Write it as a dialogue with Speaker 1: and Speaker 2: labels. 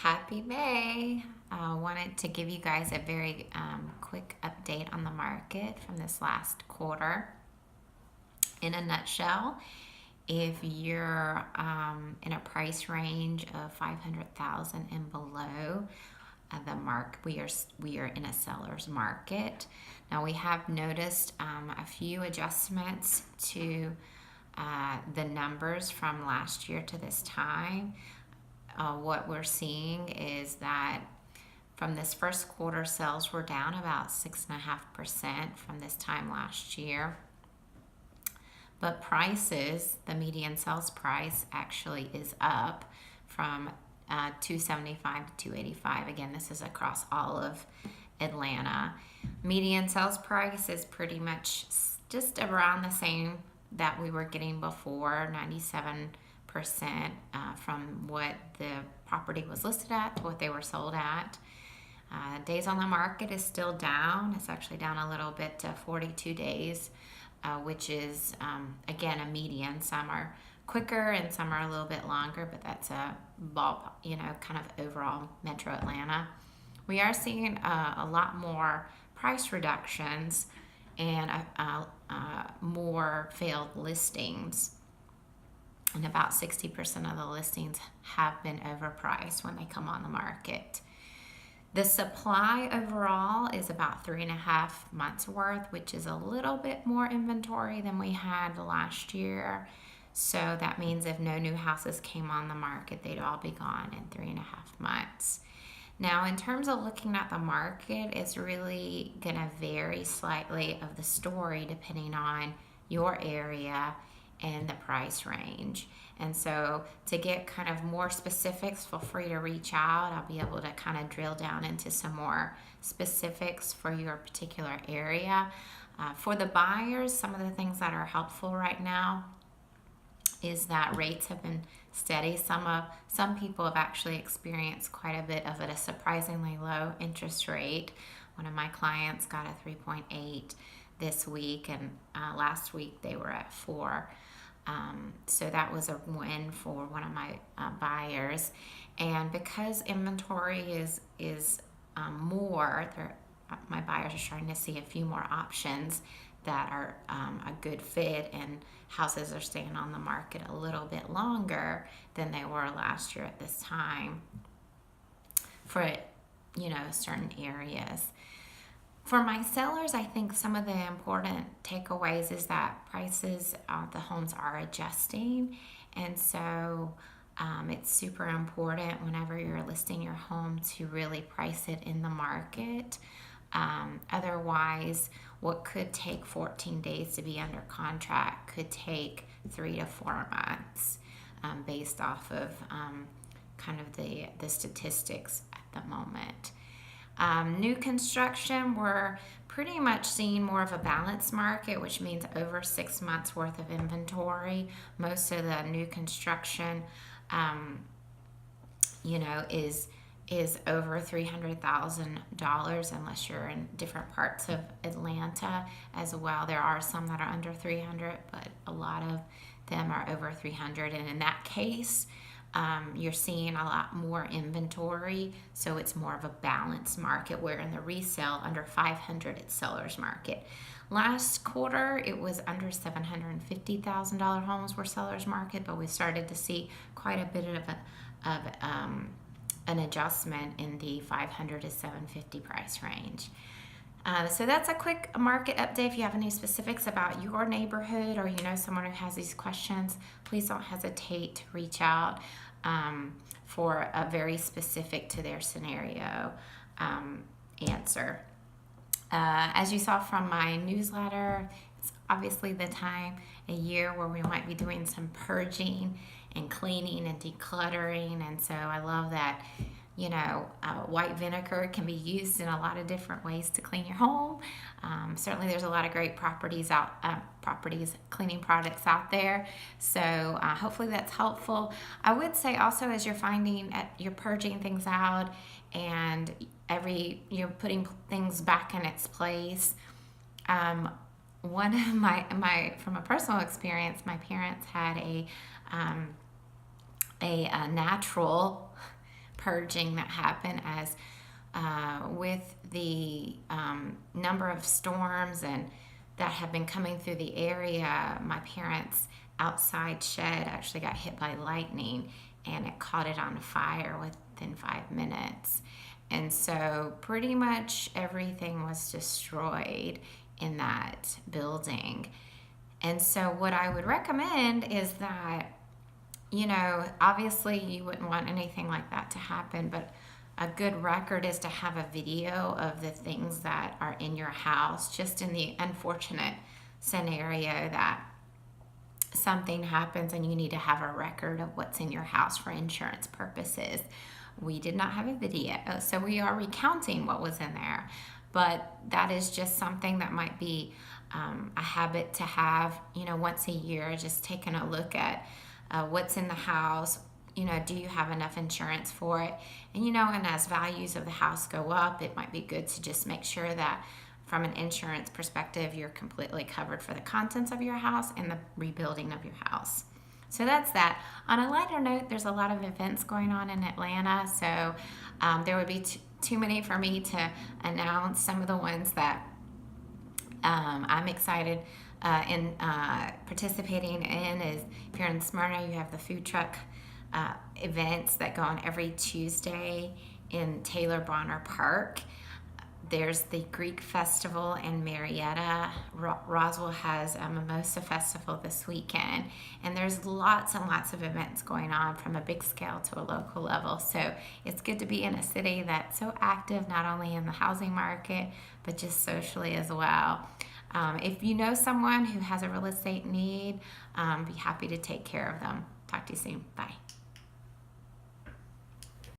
Speaker 1: Happy May. I wanted to give you guys a very quick update on the market from this last quarter. In a nutshell, if you're in a price range of 500,000 and below, the mark we are in a seller's market. Now we have noticed a few adjustments to the numbers from last year to this time. What we're seeing is that from this first quarter, sales were down about 6.5% from this time last year. But prices, the median sales price actually is up from 275 to 285. Again, this is across all of Atlanta. Median sales price is pretty much just around the same that we were getting before, 97% from what the property was listed at to what they were sold at. Days on the market is still down. It's actually down a little bit to 42 days, which is, again, a median. Some are quicker and some are a little bit longer, but that's a ball, kind of overall Metro Atlanta. We are seeing a lot more price reductions and more failed listings. And about 60% of the listings have been overpriced when they come on the market. The supply overall is about 3.5 months worth, which is a little bit more inventory than we had last year. So that means if no new houses came on the market, they'd all be gone in 3.5 months. Now, in terms of looking at the market, it's really going to vary slightly of the story depending on your area and the price range. And so to get kind of more specifics, feel free to reach out. I'll be able to kind of drill down into some more specifics for your particular area. For the buyers, some of the things that are helpful right now is that rates have been steady. Some people have actually experienced quite a bit of it, a surprisingly low interest rate. One of my clients got a 3.8 this week, and last week they were at 4. So that was a win for one of my buyers. And because inventory is more, my buyers are starting to see a few more options that are a good fit, and houses are staying on the market a little bit longer than they were last year at this time for certain areas. For my sellers, I think some of the important takeaways is that prices of the homes are adjusting, and so it's super important whenever you're listing your home to really price it in the market. Otherwise, what could take 14 days to be under contract could take 3 to 4 months, based off of kind of the statistics at the moment. New construction, we're pretty much seeing more of a balanced market, which means over 6 months worth of inventory. Most of the new construction, is over $300,000 unless you're in different parts of Atlanta as well. There are some that are under 300, but a lot of them are over 300. And in that case, you're seeing a lot more inventory, so it's more of a balanced market, where in the resale under 500 it's seller's market. Last quarter it was under $750,000 homes were seller's market, but we started to see quite a bit of an adjustment in the 500 to 750 price range. So that's a quick market update. If you have any specifics about your neighborhood, or someone who has these questions, please don't hesitate to reach out for a very specific to their scenario answer. As you saw from my newsletter, it's obviously the time a year where we might be doing some purging and cleaning and decluttering, and so I love that white vinegar can be used in a lot of different ways to clean your home. Certainly there's a lot of great cleaning products out there, so hopefully that's helpful. I would say also, as you're purging things out and you're putting things back in its place, one of my from a personal experience, my parents had a natural purging that happened as with the number of storms and that have been coming through the area. My parents' outside shed actually got hit by lightning, and it caught it on fire within 5 minutes. And so pretty much everything was destroyed in that building. And so what I would recommend is that, obviously you wouldn't want anything like that to happen, but a good record is to have a video of the things that are in your house, just in the unfortunate scenario that something happens and you need to have a record of what's in your house for insurance purposes. We did not have a video, so we are recounting what was in there, but that is just something that might be a habit to have, once a year, just taking a look at what's in the house. Do you have enough insurance for it? And as values of the house go up, it might be good to just make sure that from an insurance perspective, you're completely covered for the contents of your house and the rebuilding of your house. So that's that. On a lighter note, there's a lot of events going on in Atlanta, so there would be too many for me to announce. Some of the ones that I'm excited in participating in is, if you're in Smyrna, you have the food truck events that go on every Tuesday in Taylor Bronner Park. There's the Greek Festival in Marietta. Roswell has a Mimosa Festival this weekend. And there's lots and lots of events going on from a big scale to a local level. So it's good to be in a city that's so active, not only in the housing market, but just socially as well. If you know someone who has a real estate need, be happy to take care of them. Talk to you soon. Bye.